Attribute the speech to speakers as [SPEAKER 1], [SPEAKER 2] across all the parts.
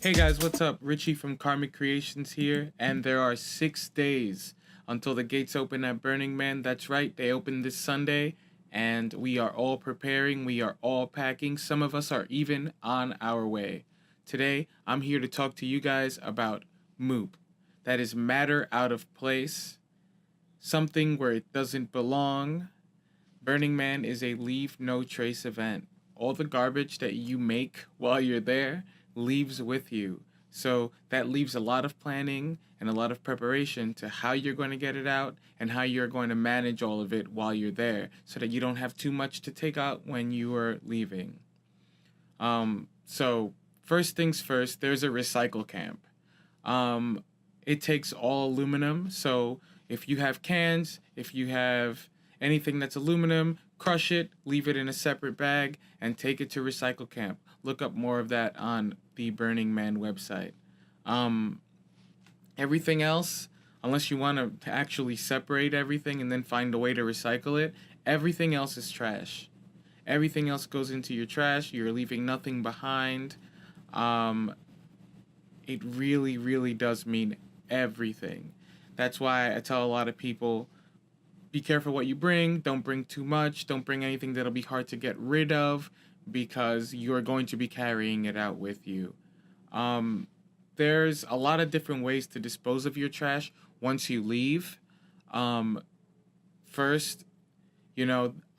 [SPEAKER 1] Hey guys, what's up? Richie from Karmic Creations here, and there are 6 days until the gates open at Burning Man. That's right, they open this Sunday, and we are all preparing, we are all packing. Some of us are even on our way. Today, I'm here to talk to you guys about MOOP. That is matter out of place, something where it doesn't belong. Burning Man is a leave no trace event. All the garbage that you make while you're there leaves with you. So that leaves a lot of planning and a lot of preparation to how you're going to get it out and how you're going to manage all of it while you're there so that you don't have too much to take out when you are leaving. So first things first, there's a recycle camp. Um, it takes all aluminum. So if you have cans, if you have anything that's aluminum, crush it, leave it in a separate bag, and take it to recycle camp. Look up more of that on the Burning Man website. Um, Everything else, unless you want to actually separate everything and then find a way to recycle it, everything else is trash. Everything else goes into your trash. You're leaving nothing behind. Um, it really, really does mean everything. That's why I tell a lot of people be careful what you bring. Don't bring too much. Don't bring anything that'll be hard to get rid of because you're going to be carrying it out with you. Um, there's a lot of different ways to dispose of your trash once you leave. Um, First,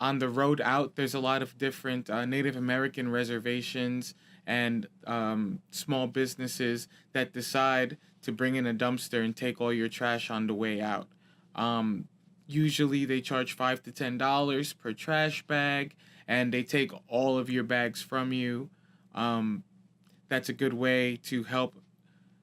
[SPEAKER 1] on the road out, there's a lot of different Native American reservations and small businesses that decide to bring in a dumpster and take all your trash on the way out. Um, Usually, they charge $5 to $10 per trash bag, and they take all of your bags from you. Um, that's a good way to help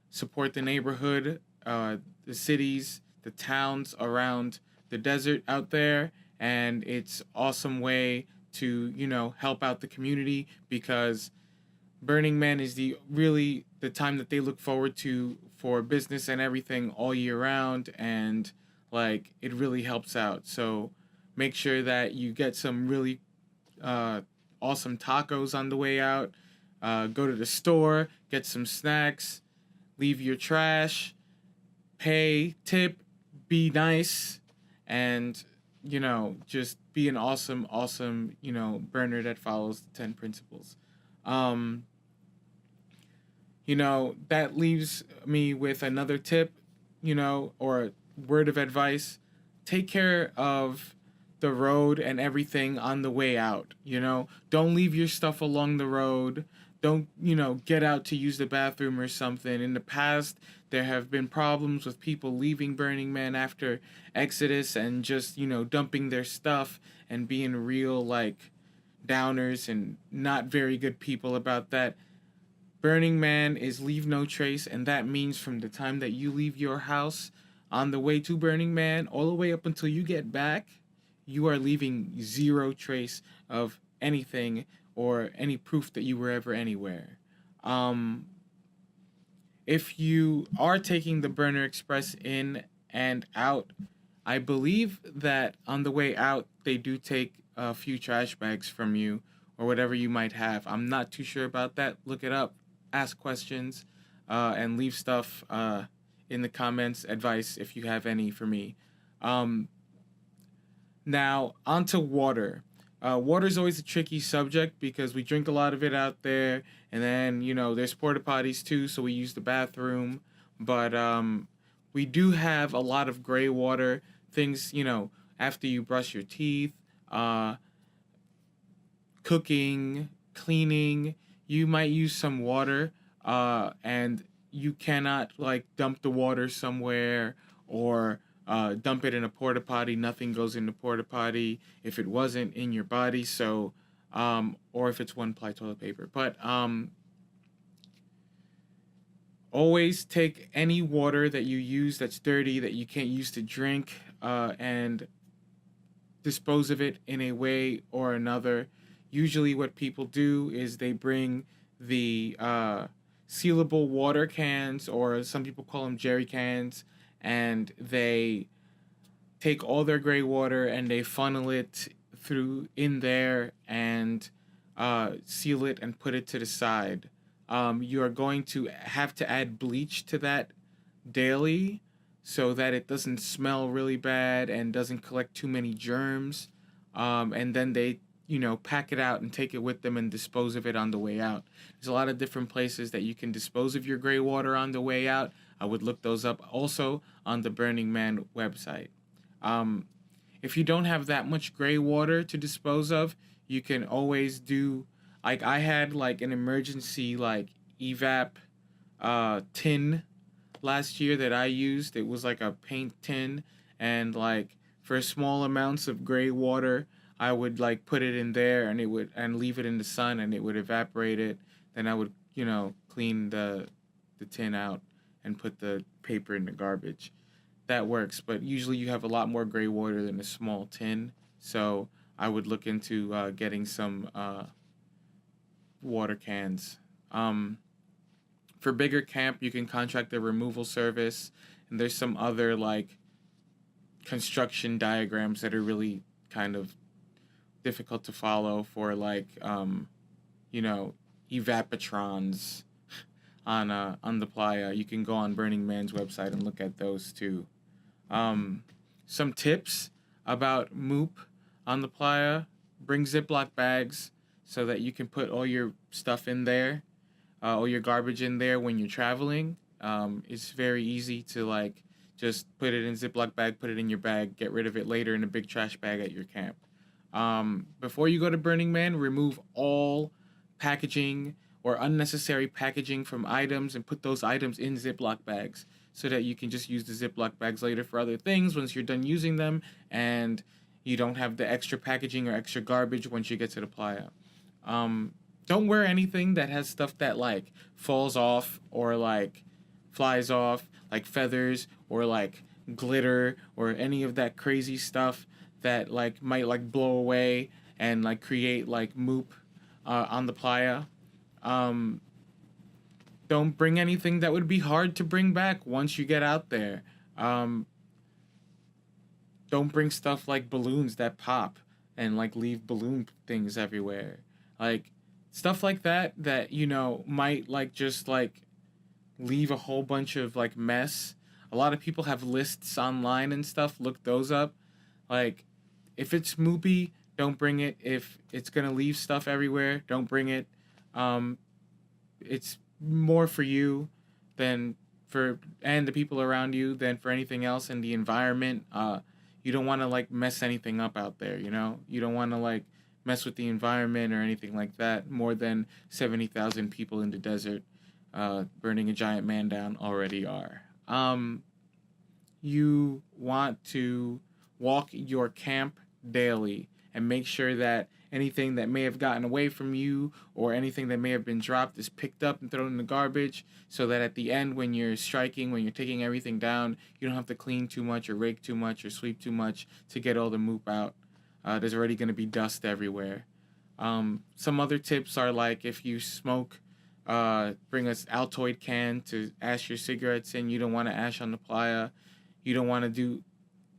[SPEAKER 1] support the neighborhood, the cities, the towns around the desert out there, and it's awesome way to help out the community because Burning Man is the time that they look forward to for business and everything all year round, and like it really helps out. So make sure that you get some really uh, awesome tacos on the way out. Go to the store, get some snacks, leave your trash, pay, tip, be nice, and just be an awesome, awesome, burner that follows the 10 principles. Um, that leaves me with another tip, or word of advice. Take care of the road and everything on the way out. Don't leave your stuff along the road. Don't, get out to use the bathroom or something. In the past, there have been problems with people leaving Burning Man after Exodus and just, dumping their stuff and being real, like, downers and not very good people about that. Burning Man is leave no trace, and that means from the time that you leave your house on the way to Burning Man all the way up until you get back, you are leaving zero trace of anything or any proof that you were ever anywhere. Um, if you are taking the Burner Express in and out, I believe that on the way out, they do take a few trash bags from you or whatever you might have. I'm not too sure about that. Look it up, ask questions, and leave stuff in the comments, advice if you have any for me. Um, Now, onto water. Water is always a tricky subject because we drink a lot of it out there, and then there's porta potties too, so we use the bathroom. But we do have a lot of gray water things. After you brush your teeth, uh, cooking, cleaning, you might use some water, and you cannot like dump the water somewhere or dump it in a porta potty. Nothing goes in the porta potty if it wasn't in your body. So, or if it's one ply toilet paper. But always take any water that you use that's dirty that you can't use to drink, and dispose of it in a way or another. Usually, what people do is they bring the sealable water cans, or some people call them jerry cans, and they take all their gray water and they funnel it through in there and seal it and put it to the side. You are going to have to add bleach to that daily so that it doesn't smell really bad and doesn't collect too many germs. And then they, pack it out and take it with them and dispose of it on the way out. There's a lot of different places that you can dispose of your gray water on the way out. I would look those up also on the Burning Man website. Um, if you don't have that much gray water to dispose of, you can always do, like, I had like an emergency like evap tin last year that I used. It was like a paint tin, and like for small amounts of gray water, I would like put it in there and it would and leave it in the sun and it would evaporate it. Then I would, clean the tin out and put the paper in the garbage. That works, but usually you have a lot more gray water than a small tin. So I would look into getting some water cans. For bigger camp, you can contract a removal service, and there's some other like construction diagrams that are really kind of difficult to follow for like evapotrons on the playa. You can go on Burning Man's website and look at those too. Some tips about MOOP on the playa: bring Ziploc bags so that you can put all your stuff in there, all your garbage in there when you're traveling. It's very easy to like just put it in Ziploc bag, put it in your bag, get rid of it later in a big trash bag at your camp. Before you go to Burning Man, remove all packaging or unnecessary packaging from items and put those items in Ziploc bags so that you can just use the Ziploc bags later for other things once you're done using them, and you don't have the extra packaging or extra garbage once you get to the playa. Don't wear anything that has stuff that like falls off or like flies off, like feathers or like glitter or any of that crazy stuff that like might like blow away and like create like MOOP on the playa. Um, don't bring anything that would be hard to bring back once you get out there. Um, don't bring stuff like balloons that pop and like leave balloon things everywhere. Like stuff like that might like just like leave a whole bunch of like mess. A lot of people have lists online and stuff. Look those up. Like if it's moopy, don't bring it. If it's gonna leave stuff everywhere, don't bring it. Um, it's more for you than for and the people around you than for anything else in the environment. You don't want to like mess anything up out there. You don't want to like mess with the environment or anything like that. More than 70,000 people in the desert, burning a giant man down already are. You want to walk your camp daily and make sure that anything that may have gotten away from you or anything that may have been dropped is picked up and thrown in the garbage, so that at the end when you're striking, when you're taking everything down, you don't have to clean too much or rake too much or sweep too much to get all the MOOP out. There's already going to be dust everywhere. Some other tips are like if you smoke, bring an Altoid can to ash your cigarettes in. You don't want to ash on the playa. You don't want to do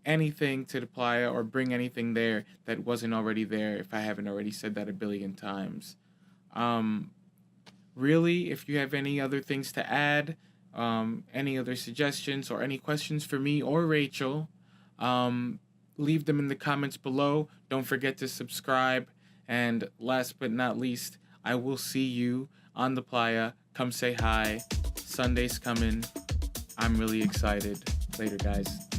[SPEAKER 1] anything to the playa or bring anything there that wasn't already there, if I haven't already said that a billion times. Really, if you have any other things to add, any other suggestions or any questions for me or Rachel, leave them in the comments below. Don't forget to subscribe. And last but not least, I will see you on the playa. Come say hi. Sunday's coming. I'm really excited. Later, guys.